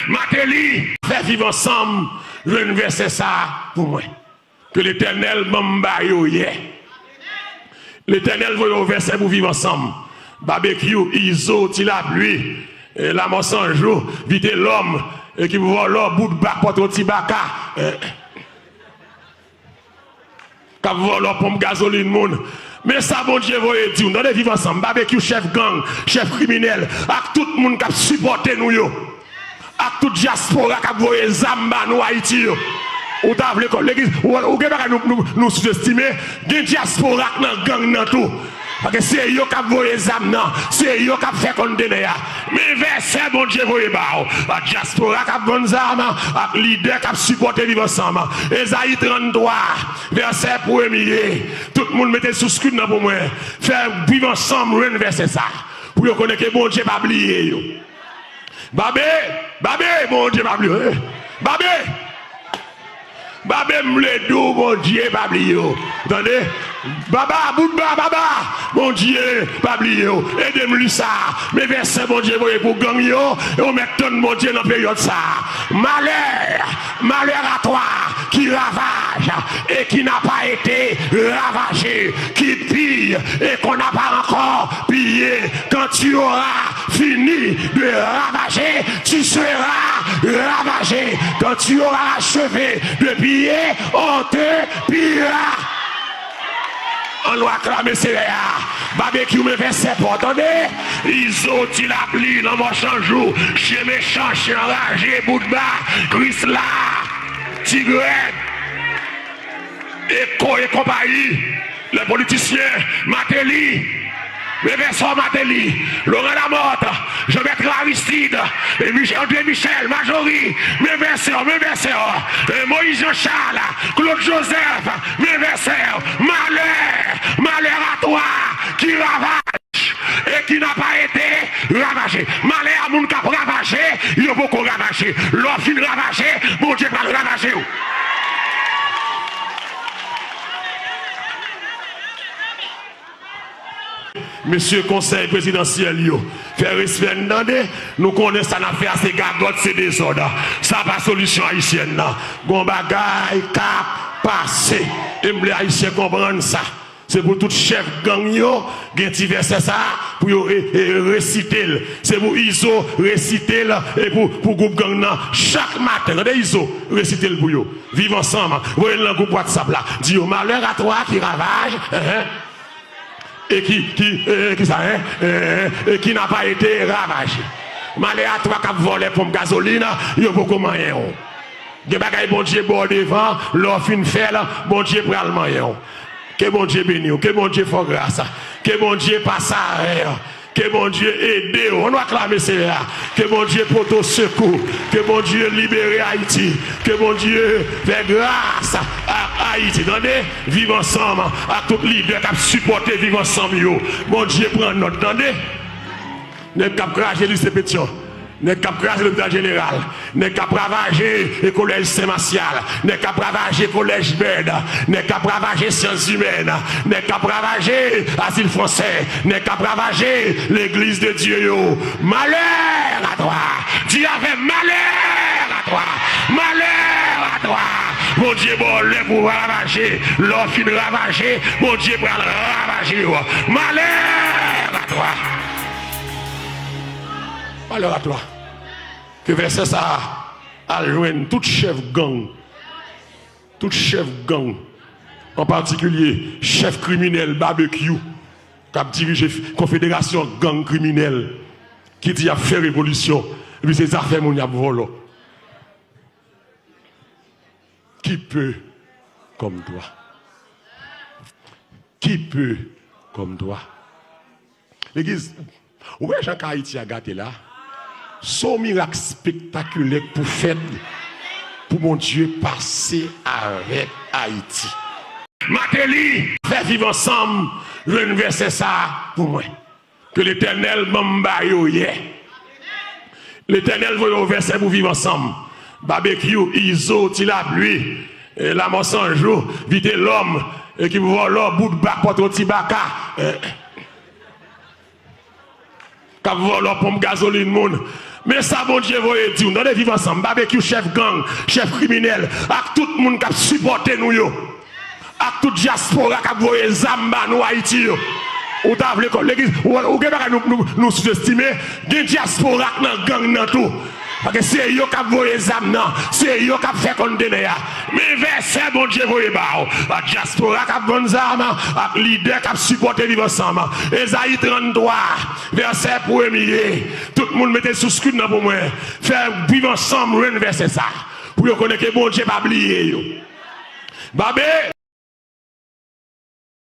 Matéli, fait vivre ensemble, je vais verser ça pour moi. Que l'Éternel m'emba hier. L'Éternel veut verser pour vivre ensemble. Barbecue, Iso, Tila pluie, la mosse en jour, vite l'homme, et qui voit l'homme, bout de bac, pour Tibaka. Quand vous voyez l'homme, pompe gasoline, moun. Mais ça, bon Dieu, vous dire, nous devons vivre ensemble. Barbecue, chef gang, chef criminel, avec tout le monde qui a supporté nous, avec toute diaspora qui a voyé Zamba, nous, Haïti. Ou t'as voulu que l'église, ou nous sous-estimer, des diaspora dans le gang, dans tout. Parce que c'est eux qui ont voyé les âmes, c'est eux qui ont fait qu'on dénère. Mais verset, bon Dieu, voyez pas. La diaspora qui a bonnes armes, les leaders qui ont supporté vivre ensemble. Esaïe 33, verset 1er. Tout le monde mettait sous screen pour moi. Faire vivre ensemble, verset ça. Pour qu'on connaisse que bon Dieu pas oublié. Babé, bon Dieu pas oublié. Babé m'ledou, mon Dieu, pas oublié. Attendez? Baba, mon Dieu, pas oublié. Aidez-moi ça. Mes versets, mon Dieu, pour gagner. Et on met ton mon Dieu dans la période ça. Malheur à toi qui ravage et qui n'a pas été ravagé, qui pille et qu'on n'a pas encore pillé. Quand tu auras fini de ravager, tu seras ravagé. Quand tu auras achevé de piller, on te pillera. On doit acclamer ces réa. Barbecue me verset pour attendez. Ils ont il a pli dans mon chanjou. Chez méchant, chez enragé, bout de bas. Chris là. Tigrette. Echo et compagnie. Les politiciens. Matéli. Mes versets Matéli. Laurent Lamotte. Jean-Bertrand Aristide. André Michel. Majorie. Mes versets. Moïse Jean-Charles. Claude Joseph. Mes versets. Malheur à toi qui ravage et qui n'a pas été ravagé. Malheur à mon cap ravagé, il y a beaucoup ravagé. L'offre ravagé, mon Dieu va le ravager. Monsieur Conseil présidentiel, faire respect, nous connaissons ça, n'a fait assez gargote, c'est des ordres. Ça pas solution haïtienne. Gon bagay, cap, passé. Et les haïtiens comprennent ça. C'est pour tout chef gang yo, gen ti verset ça, pour réciter. C'est pour ISO réciter et pour groupe gang nan. Chaque matin, regardez ISO, réciter pour yo. Vivre ensemble. Vous voyez dans le groupe WhatsApp là. Dis malheur à toi qui ravage. Et qui n'a pas été ravagé. Malheur à toi qui a volé pour gasoline, il y a beaucoup de moyens. Des bagailles, bon Dieu, bon devant, l'offre une fait, bon Dieu, pour le moyen. Que bon Dieu bénisse, que bon Dieu fasse grâce, que bon Dieu passe à rien, que bon Dieu aide, on doit acclamer cela, que bon Dieu porte au secours, que bon Dieu libère Haïti, que bon Dieu fait grâce à Haïti. Attendez, vivre ensemble, à tous les leaders qui supporté vivre ensemble, bon Dieu prend notre, attendez, ne cap cracher lycée Pétion. N'est qu'à craser l'hôpital général, n'est qu'à ravager le collège Saint-Martial, n'est qu'à ravager le collège Bed, n'est qu'à ravager sciences humaines, n'est qu'à ravager l'asile français, n'est qu'à ravager l'église de Dieu. Malheur à toi, Dieu avait malheur à toi, malheur à toi. Mon Dieu, bon, le pour ravager, l'offre ravager, mon Dieu, pour ravager. Malheur à toi. Malheur à toi. Que verset ça a joindre tout chef gang, en particulier chef criminel barbecue, qui a dirigé confédération gang criminelle, qui dit a fait révolution, et puis ces affaires mon y a volé. Qui peut comme toi? Qui peut comme toi? L'église, où est Jean Haïti a gâté là? Son miracle spectaculaire pour faire, pour mon Dieu passer avec Haïti. Matéli, fait vivre ensemble, je vais verser ça pour moi. Que l'Éternel m'emba hier. L'Éternel veut verser pour vivre ensemble. Barbecue, Iso, Tila pluie, la mosse en jour, vite l'homme, et qui voit l'homme, bout de bac, pour Tibaka. Quand vous voyez l'homme, pompe gasoline, moun. Mais ça, bon Dieu, vous dire, nous devons vivre ensemble. Barbecue, chef gang, chef criminel, avec tout le monde qui a supporté nous, avec toute diaspora qui a voyé Zamba, nous, Haïti. Ou t'as voulu l'église, ou nous sous-estimer, il y a une diaspora qui a gang dans tout. Parce que c'est eux qui ont voyé Zamba, c'est eux qui ont fait condamner. Mais verset, bon Dieu, vous voyez, la diaspora qui a vendu Zamba, le leader qui a supporté vivre ensemble. Esaïe 33, verset 1er. Tout le monde mettait sous scrut pour moi. Faire vivre ensemble, verset ça. Pour qu'on connaisse que bon Dieu pas oublié. Babé.